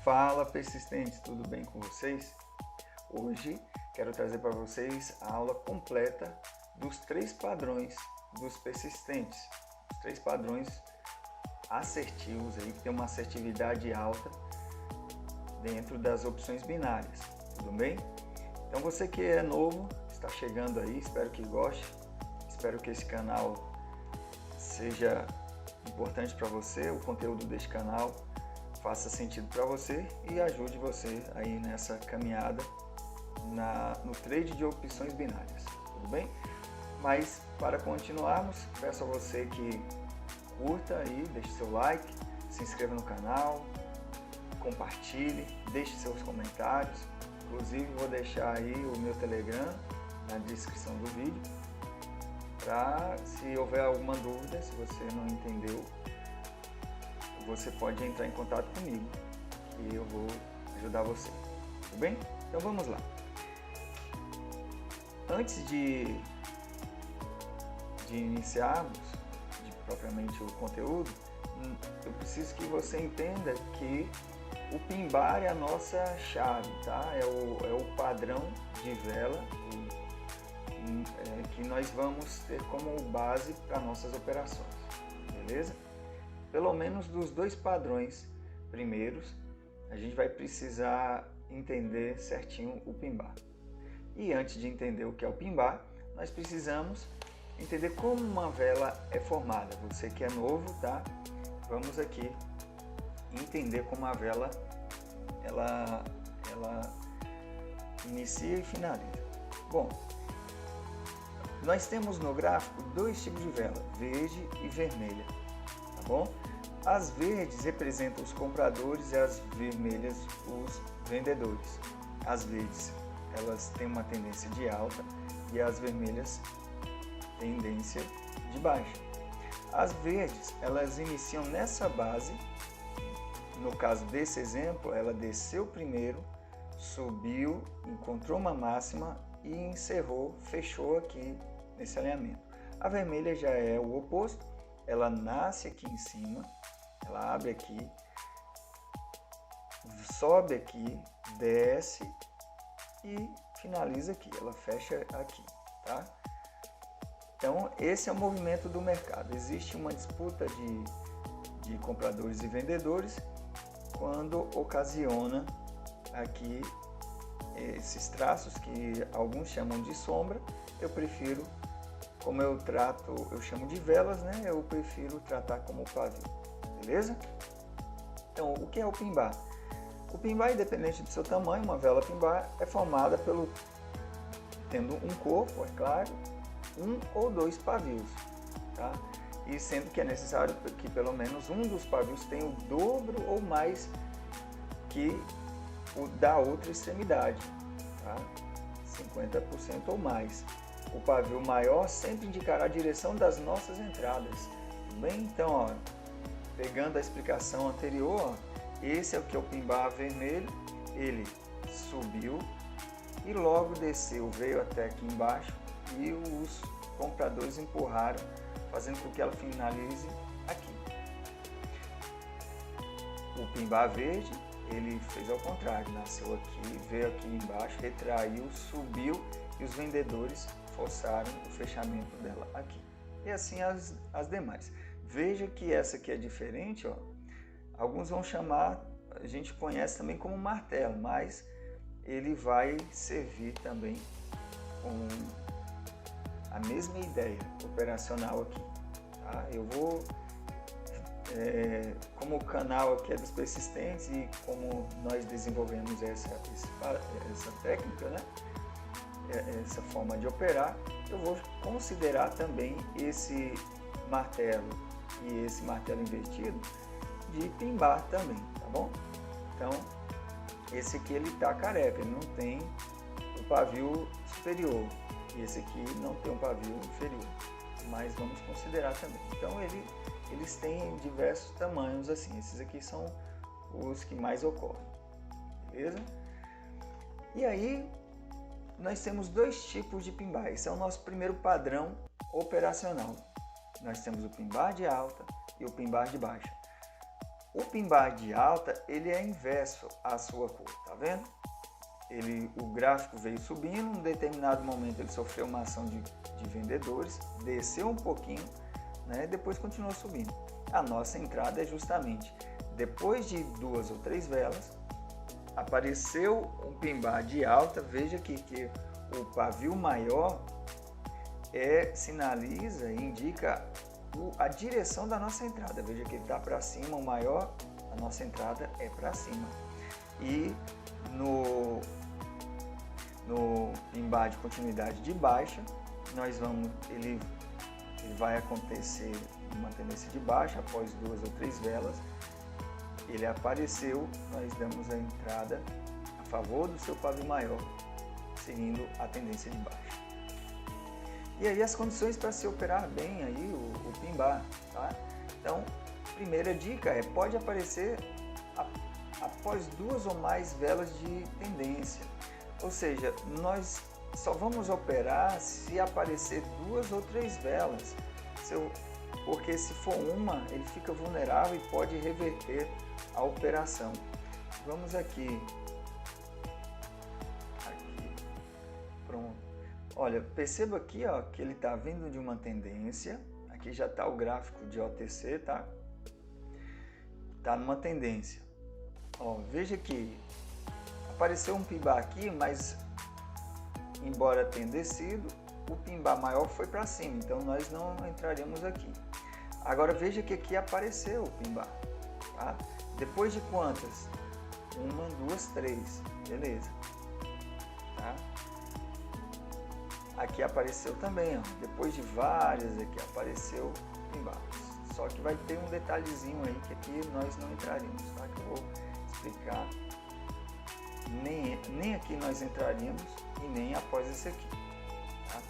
Fala persistentes, tudo bem com vocês? Hoje quero trazer para vocês a aula completa dos 3 padrões dos persistentes. Os 3 padrões assertivos aí, que tem uma assertividade alta dentro das opções binárias, tudo bem? Então você que é novo, está chegando aí, espero que goste, espero que esse canal seja importante para você, o conteúdo deste canal faça sentido para você e ajude você aí nessa caminhada no trade de opções binárias, tudo bem? Mas para continuarmos, peço a você que curta aí, deixe seu like, se inscreva no canal, compartilhe, deixe seus comentários. Inclusive vou deixar aí o meu Telegram na descrição do vídeo, para se houver alguma dúvida, se você não entendeu, você pode entrar em contato comigo e eu vou ajudar você, tudo bem? Então vamos lá. Antes de iniciarmos propriamente o conteúdo, eu preciso que você entenda que o pin bar é a nossa chave, tá? É o padrão de vela que nós vamos ter como base para nossas operações, beleza? Pelo menos dos 2 padrões primeiros, a gente vai precisar entender certinho o pin bar. E antes de entender o que é o pin bar, nós precisamos entender como uma vela é formada. Você que é novo, tá? Vamos aqui entender como a vela ela inicia e finaliza. Bom, nós temos no gráfico 2 tipos de vela, verde e vermelha, tá bom? As verdes representam os compradores e as vermelhas os vendedores. As verdes, elas têm uma tendência de alta e as vermelhas tendência de baixa. As verdes, elas iniciam nessa base. No caso desse exemplo, ela desceu primeiro, subiu, encontrou uma máxima e encerrou, fechou aqui nesse alinhamento. A vermelha já é o oposto, ela nasce aqui em cima, ela abre aqui, sobe aqui, desce e finaliza aqui, ela fecha aqui, tá? Então esse é o movimento do mercado. Existe uma disputa de compradores e vendedores quando ocasiona aqui esses traços que alguns chamam de sombra. Eu prefiro, como eu chamo de velas, né? Eu prefiro tratar como pavio, beleza? Então, o que é o pin bar? O pin bar, independente do seu tamanho, uma vela pin bar é formada tendo um corpo, é claro, 1 ou 2 pavios, tá? E sendo que é necessário que pelo menos um dos pavios tenha o dobro ou mais que o da outra extremidade, tá? 50% ou mais. O pavio maior sempre indicará a direção das nossas entradas. Tudo bem? Então, ó, pegando a explicação anterior, ó, esse é o que é o pin bar vermelho. Ele subiu e logo desceu, veio até aqui embaixo e os compradores empurraram, fazendo com que ela finalize aqui. O pin bar verde, ele fez ao contrário, nasceu aqui, veio aqui embaixo, retraiu, subiu e os vendedores forçaram o fechamento dela aqui. E assim as demais. Veja que essa aqui é diferente, ó. Alguns vão chamar, a gente conhece também como martelo, mas ele vai servir também com a mesma ideia operacional aqui, tá? Eu vou, como o canal aqui é dos persistentes e como nós desenvolvemos essa técnica, né? Essa forma de operar, eu vou considerar também esse martelo e esse martelo invertido de pin bar também, tá bom? Então, esse aqui ele tá careca, ele não tem o pavio superior. E esse aqui não tem um pavio inferior, mas vamos considerar também. Então eles têm diversos tamanhos assim, esses aqui são os que mais ocorrem, beleza? E aí nós temos 2 tipos de pin bar, esse é o nosso primeiro padrão operacional. Nós temos o pin bar de alta e o pin bar de baixa. O pin-bar de alta, ele é inverso à sua cor, tá vendo? O gráfico veio subindo, em um determinado momento ele sofreu uma ação de vendedores, desceu um pouquinho, né? Depois continuou subindo. A nossa entrada é justamente depois de 2 ou 3 velas, apareceu um pin-bar de alta. Veja aqui que o pavio maior sinaliza e indica a direção da nossa entrada. Veja que ele está para cima, o maior, a nossa entrada é para cima. E no pin-bar de continuidade de baixa, ele vai acontecer uma tendência de baixa após 2 ou 3 velas. Ele apareceu, nós damos a entrada a favor do seu pavio maior, seguindo a tendência de baixa. E aí as condições para se operar bem aí o pin-bar, tá? Então, primeira dica pode aparecer após 2 ou mais velas de tendência. Ou seja, nós só vamos operar se aparecer 2 ou 3 velas, porque se for uma, ele fica vulnerável e pode reverter a operação. Vamos aqui, pronto. Olha, perceba aqui, ó, que ele está vindo de uma tendência. Aqui já está o gráfico de OTC, tá? Está numa tendência. Ó, veja que apareceu um pin-bar aqui, mas embora tenha descido, o pin-bar maior foi para cima, então nós não entraremos aqui. Agora veja que aqui apareceu o pin-bar, tá? Depois de quantas? 1, 2, 3, beleza, tá? Aqui apareceu também, ó. Depois de várias aqui apareceu pin-bar. Só que vai ter um detalhezinho aí que aqui nós não entraríamos, tá? Que eu vou explicar. Nem aqui nós entraríamos e nem após esse aqui, tá?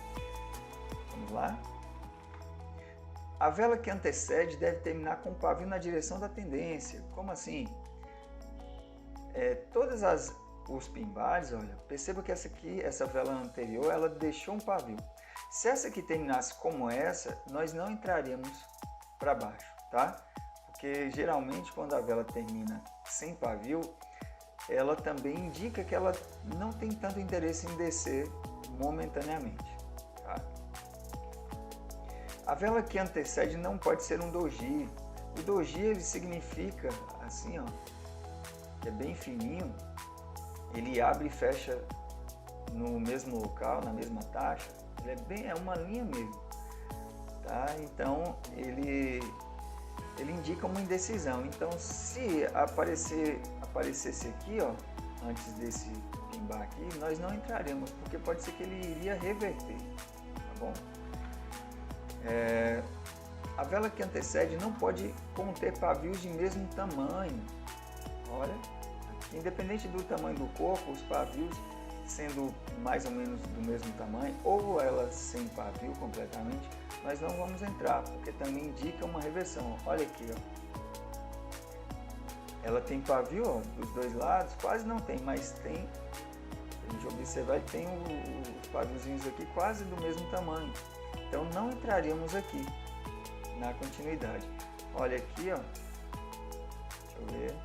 Vamos lá. A vela que antecede deve terminar com o pavio na direção da tendência. Como assim? Todas os pin-bars, olha, perceba que essa vela anterior, ela deixou um pavio. Se essa aqui terminasse como essa, nós não entraríamos para baixo, tá? Porque geralmente quando a vela termina sem pavio, ela também indica que ela não tem tanto interesse em descer momentaneamente, tá? A vela que antecede não pode ser um doji. O doji, ele significa assim, ó, que é bem fininho, ele abre e fecha no mesmo local, na mesma taxa. Ele é uma linha mesmo, tá? Então ele indica uma indecisão. Então, se aparecesse aqui, ó, antes desse pin-bar aqui, nós não entraremos, porque pode ser que ele iria reverter, tá bom? A vela que antecede não pode conter pavios de mesmo tamanho. Olha, aqui, independente do tamanho do corpo, os pavios sendo mais ou menos do mesmo tamanho, ou ela sem pavio completamente, nós não vamos entrar, porque também indica uma reversão. Olha aqui, ó. Ela tem pavio, ó, dos dois lados, quase não tem, mas tem. Se a gente observar, tem os paviozinhos aqui quase do mesmo tamanho. Então não entraríamos aqui na continuidade. Olha aqui, ó. Deixa eu ver.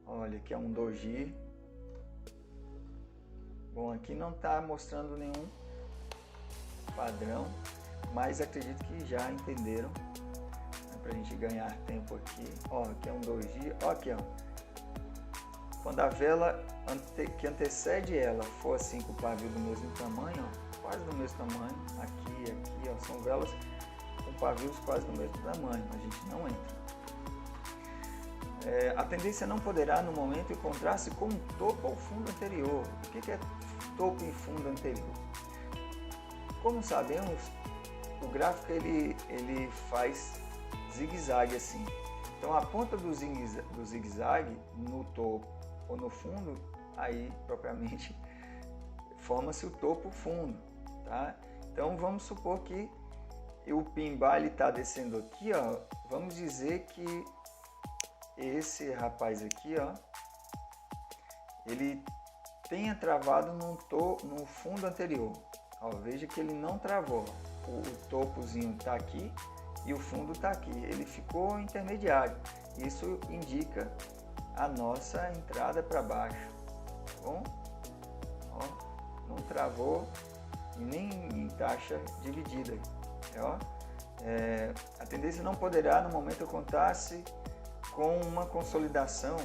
Olha, aqui é um doji. Bom, aqui não está mostrando nenhum padrão, mas acredito que já entenderam, né, para a gente ganhar tempo aqui. Ó, aqui é um doji. Ó, aqui, ó. Quando a vela que antecede ela for assim com o pavio do mesmo tamanho, ó, quase do mesmo tamanho, aqui, ó, são velas com pavios quase do mesmo tamanho, a gente não entra. A tendência não poderá no momento encontrar-se com um topo ou fundo anterior. O que é topo e fundo anterior? Como sabemos, o gráfico ele faz zigue-zague assim. Então a ponta do zigue-zague no topo ou no fundo, aí propriamente forma-se o topo fundo, tá? Então vamos supor que o pin-bar está descendo aqui, ó. Vamos dizer que esse rapaz aqui, ó, ele tenha travado no fundo anterior. Ó, veja que ele não travou. O topozinho está aqui e o fundo está aqui. Ele ficou intermediário. Isso indica a nossa entrada para baixo. Tá bom? Ó, não travou e nem em taxa dividida. Ó, a tendência não poderá no momento contar-se com uma consolidação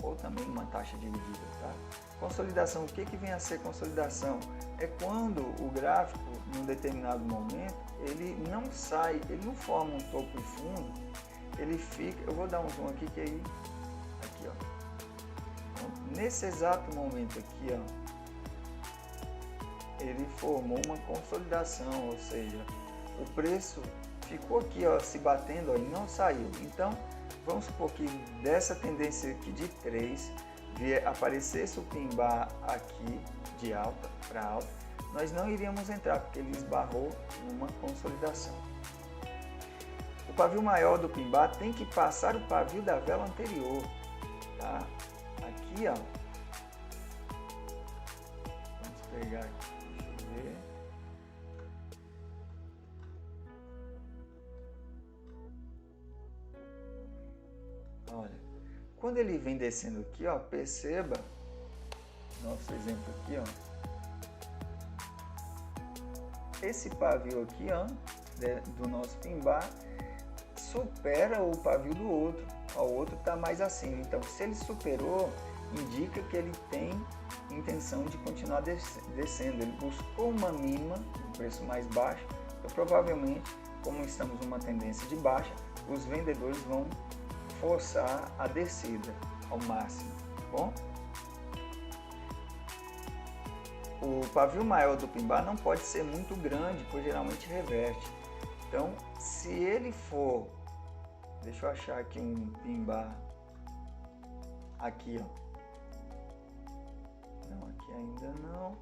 ou também uma taxa dividida, tá? Consolidação, o que vem a ser consolidação? É quando o gráfico, em um determinado momento, ele não sai, ele não forma um topo e fundo, ele fica, eu vou dar um zoom aqui, que aí, aqui ó, então, nesse exato momento aqui ó, ele formou uma consolidação, ou seja, o preço ficou aqui ó, se batendo ó, e não saiu. Então, vamos supor que dessa tendência aqui de 3, aparecesse o pin bar aqui de alta para alta, nós não iríamos entrar, porque ele esbarrou numa consolidação. O pavio maior do pin bar tem que passar o pavio da vela anterior, tá? Aqui ó, vamos pegar aqui, deixa eu ver. Olha, quando ele vem descendo aqui, ó, perceba, nosso exemplo aqui, ó, esse pavio aqui, ó, do nosso pin bar, supera o pavio do outro, ó, o outro está mais acima. Então, se ele superou, indica que ele tem intenção de continuar descendo. Ele buscou uma mínima, um preço mais baixo, então provavelmente, como estamos numa tendência de baixa, os vendedores vão forçar a descida ao máximo, tá bom? O pavio maior do pin bar não pode ser muito grande, pois geralmente reverte. Então, se ele for, deixa eu achar aqui um pin bar, aqui ó, não, aqui ainda não,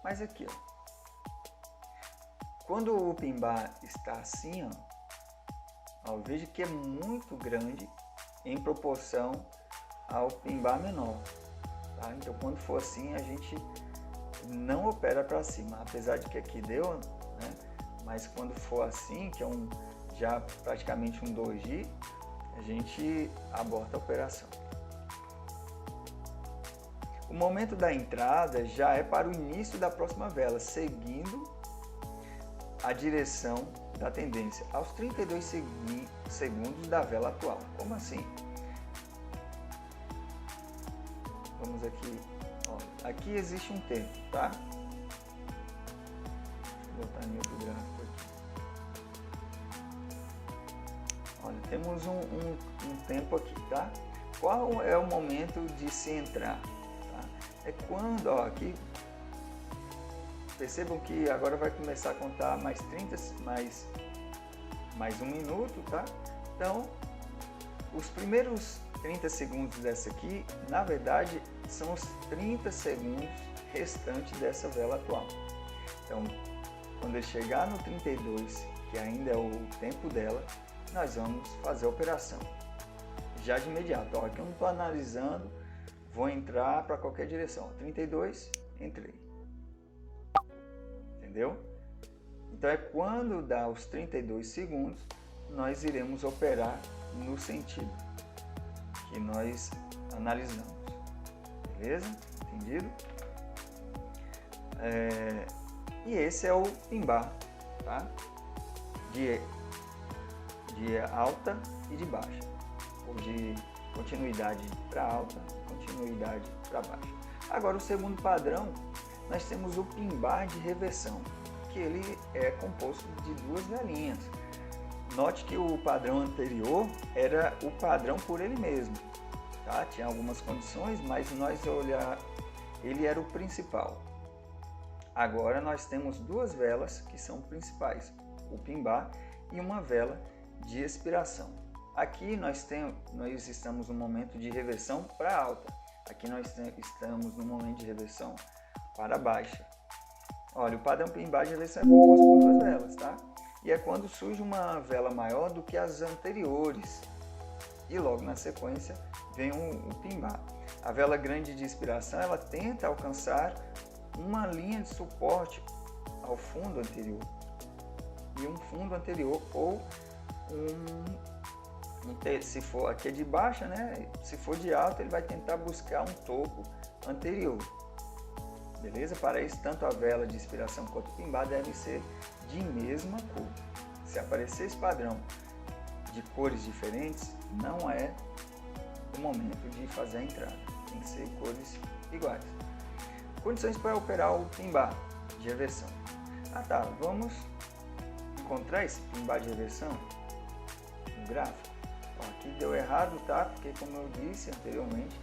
mas aqui ó, quando o pin bar está assim ó, veja que é muito grande em proporção ao pin bar menor, tá? Então quando for assim a gente não opera para cima, apesar de que aqui deu, né? Mas quando for assim, que é já praticamente um doji, a gente aborta a operação. O momento da entrada já é para o início da próxima vela, seguindo a direção da tendência aos 32 segundos da vela atual. Como assim? Vamos aqui, ó, aqui existe um tempo, tá? Vou botar em outro gráfico aqui. Olha, temos um tempo aqui, tá? Qual é o momento de se entrar? Tá? É quando, ó, aqui, percebam que agora vai começar a contar mais 30, mais um minuto, tá? Então, os primeiros 30 segundos dessa aqui, na verdade, são os 30 segundos restantes dessa vela atual. Então, quando ele chegar no 32, que ainda é o tempo dela, nós vamos fazer a operação. Já de imediato, ó, aqui eu não estou analisando, vou entrar para qualquer direção. 32, entrei. Entendeu? Então é quando dá os 32 segundos, nós iremos operar no sentido que nós analisamos. Beleza? Entendido? E esse é o pin bar, tá? De alta e de baixa, ou de continuidade para alta, continuidade para baixa. Agora o segundo padrão, nós temos o pin bar de reversão, que ele é composto de duas velinhas. Note que o padrão anterior era o padrão por ele mesmo, tá? Tinha algumas condições, mas nós olhar, ele era o principal. Agora nós temos duas velas que são principais, o pin bar e uma vela de expiração. Aqui nós estamos no momento de reversão para alta, aqui nós estamos no momento de reversão para baixa. Olha, o padrão pin bar de reversão é composto por duas velas, tá? E é quando surge uma vela maior do que as anteriores e logo na sequência vem o pin bar. A vela grande de inspiração, ela tenta alcançar uma linha de suporte ao fundo anterior. E um fundo anterior ou se for aqui é de baixa, né? Se for de alta, ele vai tentar buscar um topo anterior. Beleza? Para isso, tanto a vela de inspiração quanto o pimbar devem ser de mesma cor. Se aparecer esse padrão de cores diferentes, não é o momento de fazer a entrada. Tem que ser cores iguais. Condições para operar o pimbar de reversão. Ah tá, vamos encontrar esse pimbar de reversão no gráfico. Ó, aqui deu errado, tá? Porque como eu disse anteriormente,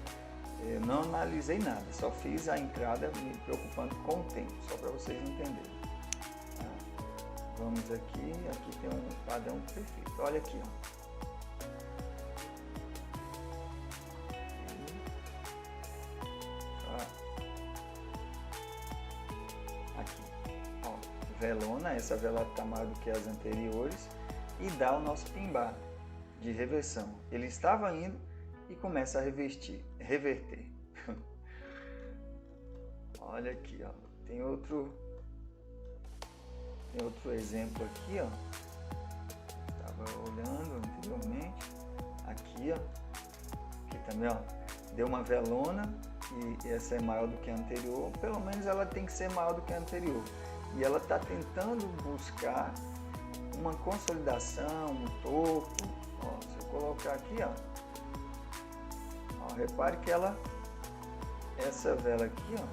eu não analisei nada, só fiz a entrada me preocupando com o tempo, só para vocês entenderem. Tá? Vamos aqui tem um padrão perfeito. Olha aqui, ó. Aqui, ó, velona, essa vela está maior do que as anteriores e dá o nosso pimbar de reversão. Ele estava indo e começa a reverter. Olha aqui, ó. Tem outro exemplo aqui, ó. Estava olhando anteriormente. Aqui, ó. Aqui também, ó. Deu uma velona e essa é maior do que a anterior. Pelo menos ela tem que ser maior do que a anterior. E ela está tentando buscar uma consolidação, um topo. Ó, se eu colocar aqui, ó. Repare que essa vela aqui, ó,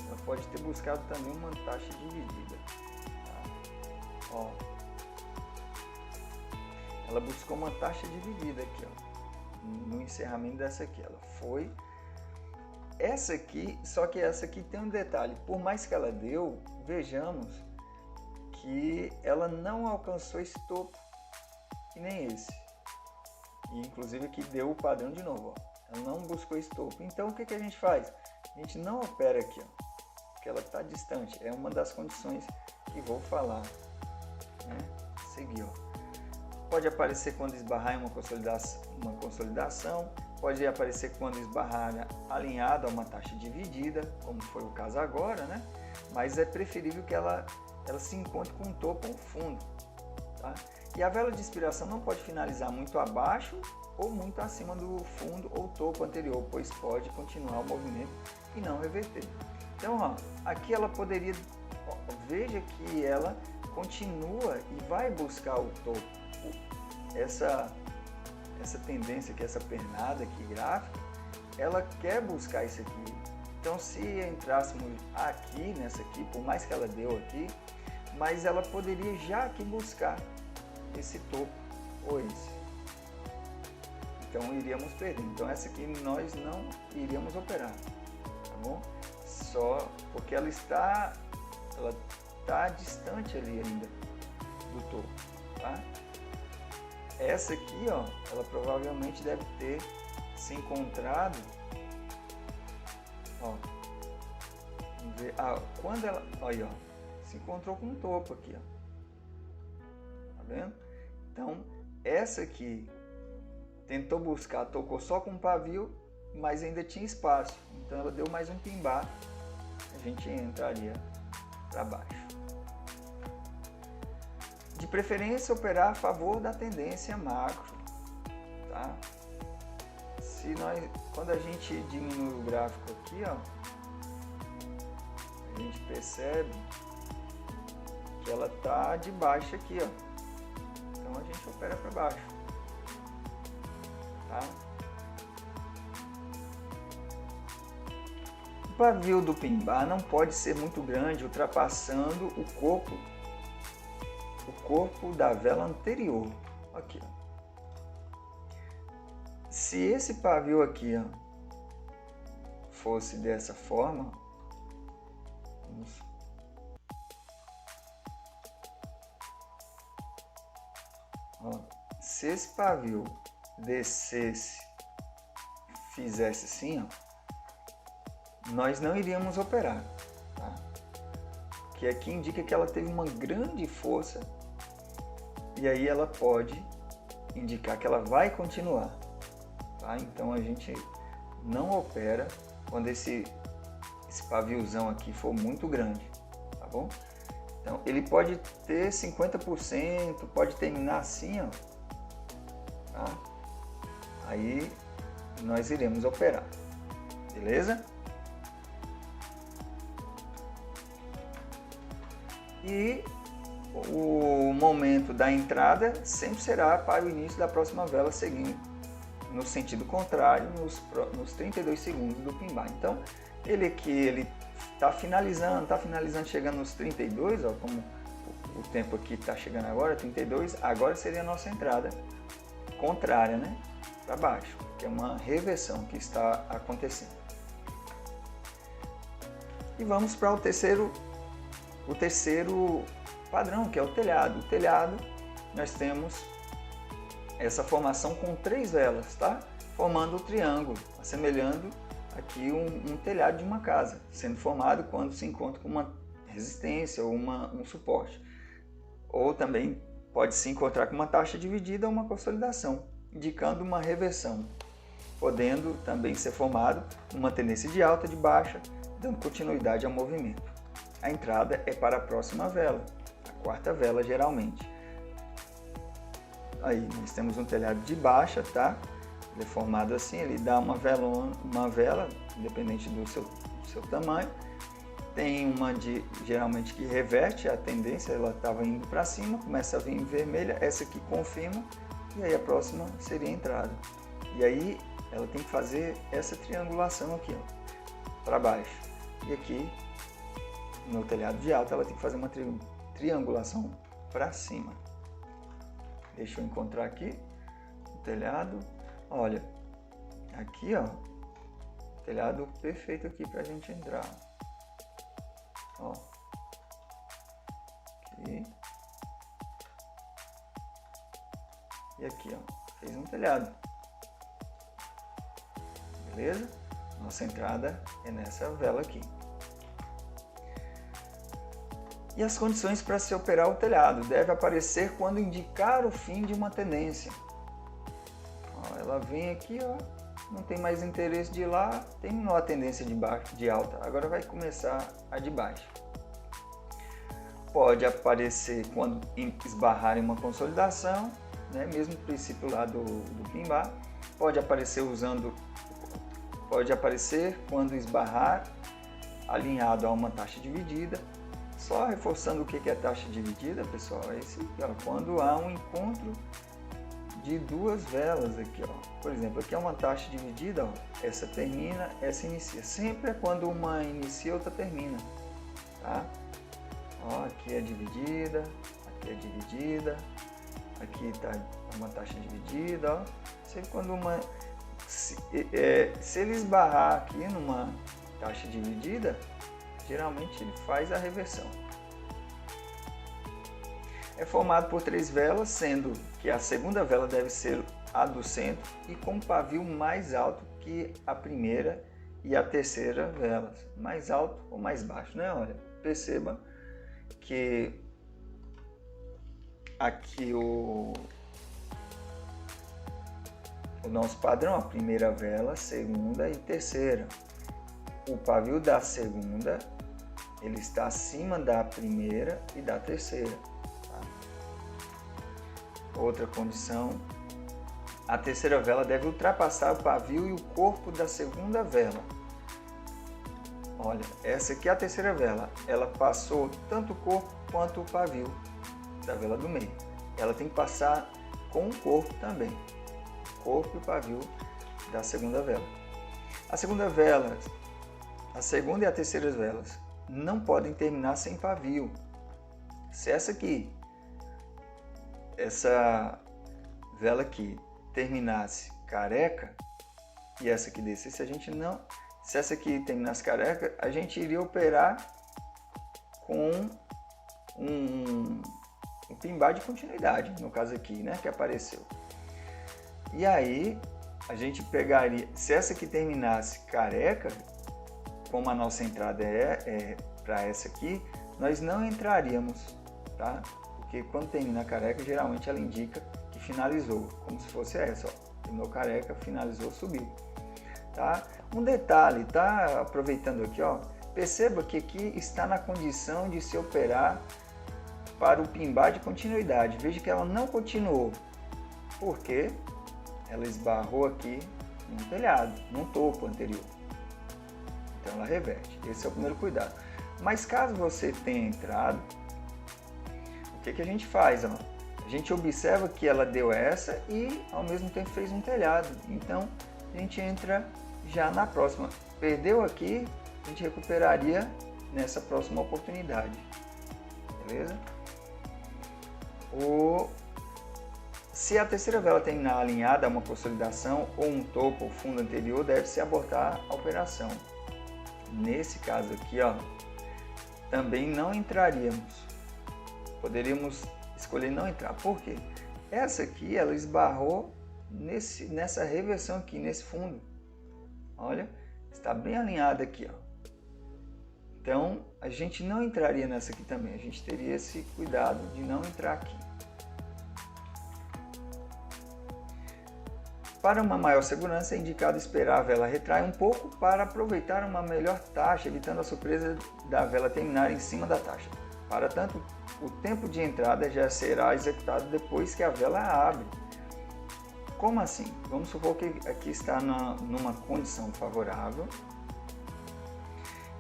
ela pode ter buscado também uma taxa dividida. Tá? Ó, ela buscou uma taxa dividida aqui, ó, no encerramento dessa aqui. Ela foi essa aqui, só que essa aqui tem um detalhe. Por mais que ela deu, vejamos que ela não alcançou esse topo e nem esse. E inclusive aqui deu o padrão de novo, ó. Ela não buscou esse topo. Então o que a gente faz? A gente não opera aqui, ó, porque ela está distante. É uma das condições que vou falar, né? Seguir, ó. Pode aparecer quando esbarrar em uma consolidação, pode aparecer quando esbarrar alinhado a uma taxa dividida, como foi o caso agora, né? Mas é preferível que ela se encontre com um topo ou um fundo, tá? E a vela de inspiração não pode finalizar muito abaixo ou muito acima do fundo ou topo anterior, pois pode continuar o movimento e não reverter. Então, ó, aqui ela poderia, ó, veja que ela continua e vai buscar o topo. Essa tendência aqui, essa pernada aqui gráfica, ela quer buscar isso aqui. Então, se entrássemos aqui, nessa aqui, por mais que ela deu aqui, mas ela poderia já aqui buscar esse topo ou esse. Então iríamos perder. Então essa aqui nós não iríamos operar, tá bom? Só porque ela está distante ali ainda do topo, tá? Essa aqui, ó, ela provavelmente deve ter se encontrado, ó, vamos ver, quando ela, olha, ó, se encontrou com um topo aqui, ó. Vendo? Então, essa aqui tentou buscar, tocou só com pavio, mas ainda tinha espaço. Então, ela deu mais um pimbar, a gente entraria para baixo. De preferência, operar a favor da tendência macro, tá? Quando a gente diminui o gráfico aqui, ó, a gente percebe que ela tá de baixo aqui, ó. Então a gente opera para baixo, tá? O pavio do pimbar não pode ser muito grande, ultrapassando o corpo da vela anterior. Aqui, ó. Se esse pavio aqui, ó, fosse dessa forma, se esse pavio descesse, fizesse assim, ó, nós não iríamos operar, tá? Que aqui indica que ela teve uma grande força e aí ela pode indicar que ela vai continuar, tá? tá? Então a gente não opera quando esse paviozão aqui for muito grande, tá bom? Então ele pode ter 50%, pode terminar assim, ó, tá? Aí nós iremos operar, beleza? E o momento da entrada sempre será para o início da próxima vela, seguindo no sentido contrário nos 32 segundos do pin-bar. Então ele aqui, ele está finalizando, chegando nos 32, ó, como o tempo aqui está chegando agora, 32, agora seria a nossa entrada contrária, né, para baixo, que é uma reversão que está acontecendo. E vamos para o terceiro padrão, que é o telhado. O telhado, nós temos essa formação com 3 velas, tá? Formando o triângulo, assemelhando aqui um telhado de uma casa, sendo formado quando se encontra com uma resistência ou um suporte. Ou também pode se encontrar com uma taxa dividida ou uma consolidação, indicando uma reversão, podendo também ser formado uma tendência de alta, de baixa, dando continuidade ao movimento. A entrada é para a próxima vela, a quarta vela geralmente. Aí nós temos um telhado de baixa, tá? Ele é formado assim, ele dá uma vela, independente do seu tamanho. Tem uma geralmente que reverte a tendência, ela estava indo para cima, começa a vir em vermelha, essa aqui confirma, e aí a próxima seria a entrada. E aí ela tem que fazer essa triangulação aqui, ó, para baixo. E aqui no telhado de alta ela tem que fazer uma triangulação para cima. Deixa eu encontrar aqui o telhado. Olha, aqui, ó, telhado perfeito aqui para a gente entrar. Ó, aqui e aqui, ó, fez um telhado. Beleza? Nossa entrada é nessa vela aqui. E as condições para se operar o telhado deve aparecer quando indicar o fim de uma tendência. Ó, ela vem aqui, ó, não tem mais interesse de ir lá, terminou a tendência de alta, agora vai começar a de baixo. Pode aparecer quando esbarrar em uma consolidação, né, mesmo princípio lá do pin-bar. Pode aparecer quando esbarrar alinhado a uma taxa dividida. Só reforçando o que é taxa dividida, pessoal, é esse aqui, ó, quando há um encontro de duas velas aqui, ó. Por exemplo, aqui é uma taxa dividida, ó, essa termina, essa inicia. Sempre é quando uma inicia, outra termina, tá? Ó, aqui é dividida, aqui é dividida, aqui está uma taxa dividida, ó. Sempre quando se ele esbarrar aqui numa taxa dividida, geralmente ele faz a reversão. É formado por 3 velas, sendo que a segunda vela deve ser a do centro e com pavio mais alto que a primeira e a terceira velas. Mais alto ou mais baixo, né? Olha, perceba que aqui o nosso padrão, a primeira vela, segunda e terceira. O pavio da segunda, ele está acima da primeira e da terceira. Tá? Outra condição, a terceira vela deve ultrapassar o pavio e o corpo da segunda vela. Olha, essa aqui é a terceira vela, ela passou tanto o corpo quanto o pavio da vela do meio. Ela tem que passar com o corpo também, corpo e o pavio da segunda vela. A segunda e a terceira velas não podem terminar sem pavio. Se essa vela aqui terminasse careca e essa aqui descesse, se essa aqui terminasse careca, a gente iria operar com um pin-bar de continuidade, no caso aqui, né, que apareceu. E aí a gente pegaria, se essa aqui terminasse careca, como a nossa entrada é para essa aqui, nós não entraríamos, tá? Porque quando termina careca, geralmente ela indica que finalizou, como se fosse essa, ó. terminou careca, finalizou, subiu. Tá? Um detalhe, tá? Aproveitando aqui, ó, perceba que aqui está na condição de se operar para o pin-bar de continuidade. Veja que ela não continuou, porque ela esbarrou aqui no telhado, no topo anterior. Então ela reverte. Esse é o primeiro cuidado. Mas caso você tenha entrado, o que a gente faz? Ó? A gente observa que ela deu essa e ao mesmo tempo fez um telhado. Então a gente entra já na próxima. Perdeu aqui, a gente recuperaria nessa próxima oportunidade. Beleza? Se a terceira vela terminar alinhada a uma consolidação ou um topo ou fundo anterior, deve-se abortar a operação. Nesse caso aqui, ó, também não entraríamos. Poderíamos escolher não entrar. Por quê? Essa aqui, ela esbarrou nessa reversão aqui, nesse fundo. Olha, está bem alinhada aqui, ó. Então, a gente não entraria nessa aqui também. A gente teria esse cuidado de não entrar aqui. Para uma maior segurança, é indicado esperar a vela retrair um pouco para aproveitar uma melhor taxa, evitando a surpresa da vela terminar em cima da taxa. Para tanto, o tempo de entrada já será executado depois que a vela abre. Como assim? Vamos supor que aqui está numa condição favorável.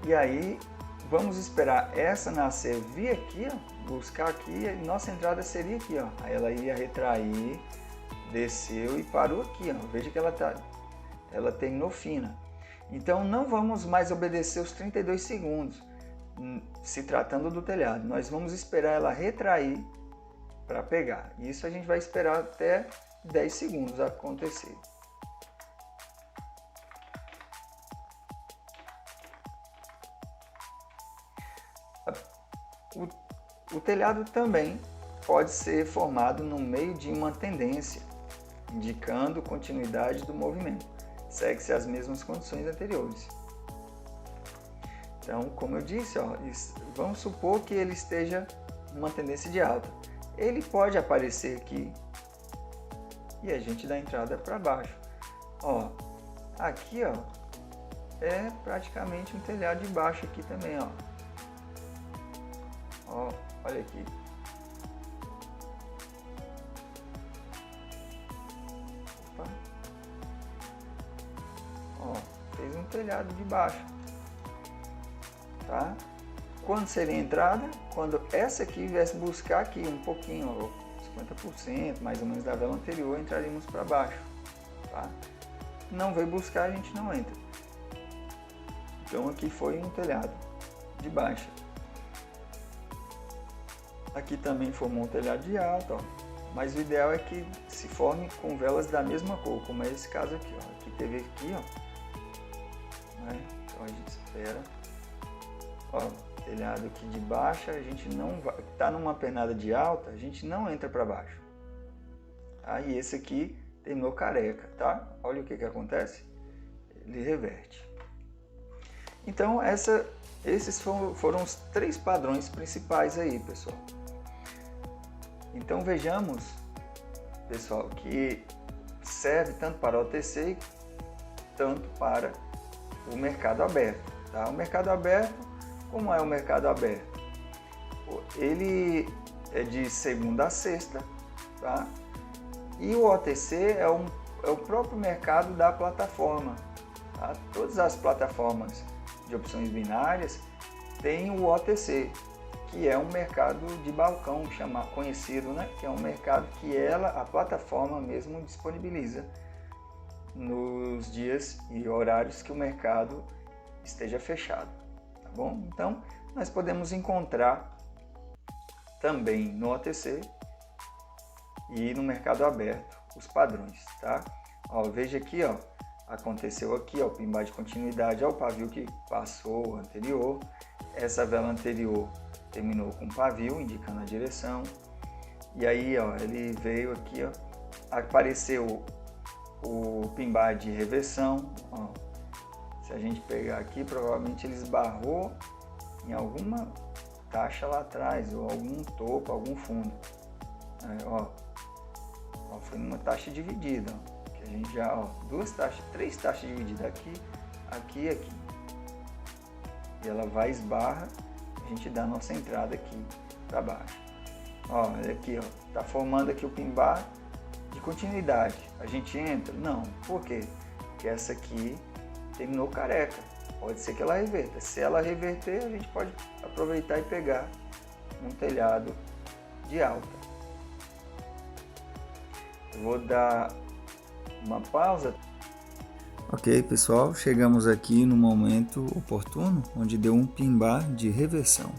E aí, vamos esperar essa nascer, vir aqui, ó, buscar aqui, e nossa entrada seria aqui, ó. Aí ela ia retrair, desceu e parou aqui, ó. Veja que ela terminou fina. Então não vamos mais obedecer os 32 segundos, se tratando do telhado. Nós vamos esperar ela retrair para pegar. Isso a gente vai esperar até 10 segundos acontecer. O telhado também pode ser formado no meio de uma tendência, indicando continuidade do movimento. Segue-se as mesmas condições anteriores. Então, como eu disse, ó, vamos supor que ele esteja numa tendência de alta. Ele pode aparecer aqui e a gente dá entrada para baixo. Ó, aqui, ó, é praticamente um telhado de baixo aqui também, ó. Ó, olha aqui. Opa. Ó, fez um telhado de baixo. Tá? Quando seria a entrada? Quando essa aqui viesse buscar aqui um pouquinho, ó, 50% mais ou menos da vela anterior, entraríamos para baixo. Tá? Não veio buscar, a gente não entra. Então aqui foi um telhado de baixa. Aqui também formou um telhado de alta, ó. Mas o ideal é que se forme com velas da mesma cor, como é esse caso aqui, ó. Aqui teve aqui, ó. Né? Então a gente espera. Ó, telhado aqui de baixa, a gente não vai. Tá numa pernada de alta, a gente não entra para baixo. Aí esse aqui terminou careca, tá? Olha o que acontece. Ele reverte. Então esses foram os 3 padrões principais aí, pessoal. Então vejamos, pessoal, que serve tanto para o OTC tanto para o mercado aberto. Tá? O mercado aberto, como é o mercado aberto? Ele é de segunda a sexta, tá? E o OTC é o próprio mercado da plataforma. Tá? Todas as plataformas de opções binárias têm o OTC, que é um mercado de balcão, conhecido, né? Que é um mercado que a plataforma mesmo disponibiliza nos dias e horários que o mercado esteja fechado, tá bom? Então, nós podemos encontrar também no OTC e no mercado aberto os padrões, tá? Ó, veja aqui, ó, aconteceu aqui, ó, o pin-bar de continuidade, ó, o pavio que passou anterior, essa vela anterior terminou com pavio, indicando a direção. E aí, ó, ele veio aqui, ó, apareceu o pin-bar de reversão. Ó. Se a gente pegar aqui, provavelmente ele esbarrou em alguma taxa lá atrás, ou algum topo, algum fundo. Ó, foi numa taxa dividida, ó, que a gente já, ó, três taxas divididas aqui, aqui e aqui. E ela vai, esbarra, a gente dá a nossa entrada aqui para baixo. Ó, olha aqui, ó, tá formando aqui o pin bar de continuidade. A gente entra? Não. Por quê? Porque essa aqui terminou careca. Pode ser que ela reverta. Se ela reverter, a gente pode aproveitar e pegar um telhado de alta. Eu vou dar uma pausa. Ok, pessoal, chegamos aqui no momento oportuno, onde deu um pin bar de reversão.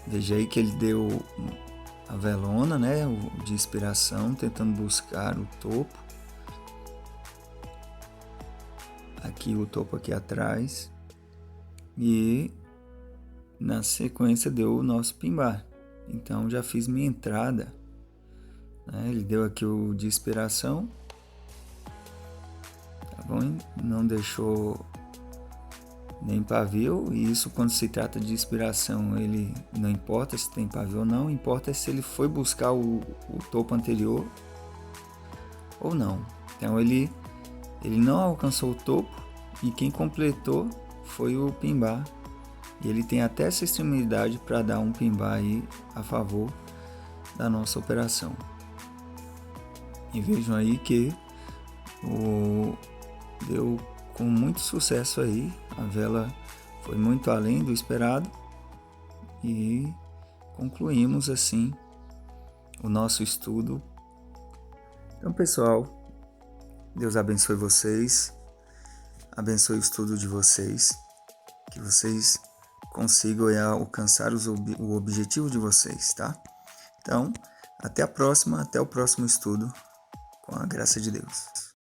Veja aí que ele deu a velona, né, de inspiração, tentando buscar o topo. Aqui o topo aqui atrás. E na sequência deu o nosso pin bar. Então já fiz minha entrada, né? Ele deu aqui o de inspiração, tá bom? Não deixou nem pavio, e isso, quando se trata de inspiração, ele não importa se tem pavio ou não, importa se ele foi buscar o topo anterior ou não. Então ele não alcançou o topo, e quem completou foi o pin bar. E ele tem até essa extremidade para dar um pin bar aí a favor da nossa operação. E vejam aí que deu com muito sucesso aí. A vela foi muito além do esperado. E concluímos assim o nosso estudo. Então, pessoal, Deus abençoe vocês. Abençoe o estudo de vocês. Que vocês consigam alcançar o objetivo de vocês, tá? Então, até a próxima, até o próximo estudo, com a graça de Deus.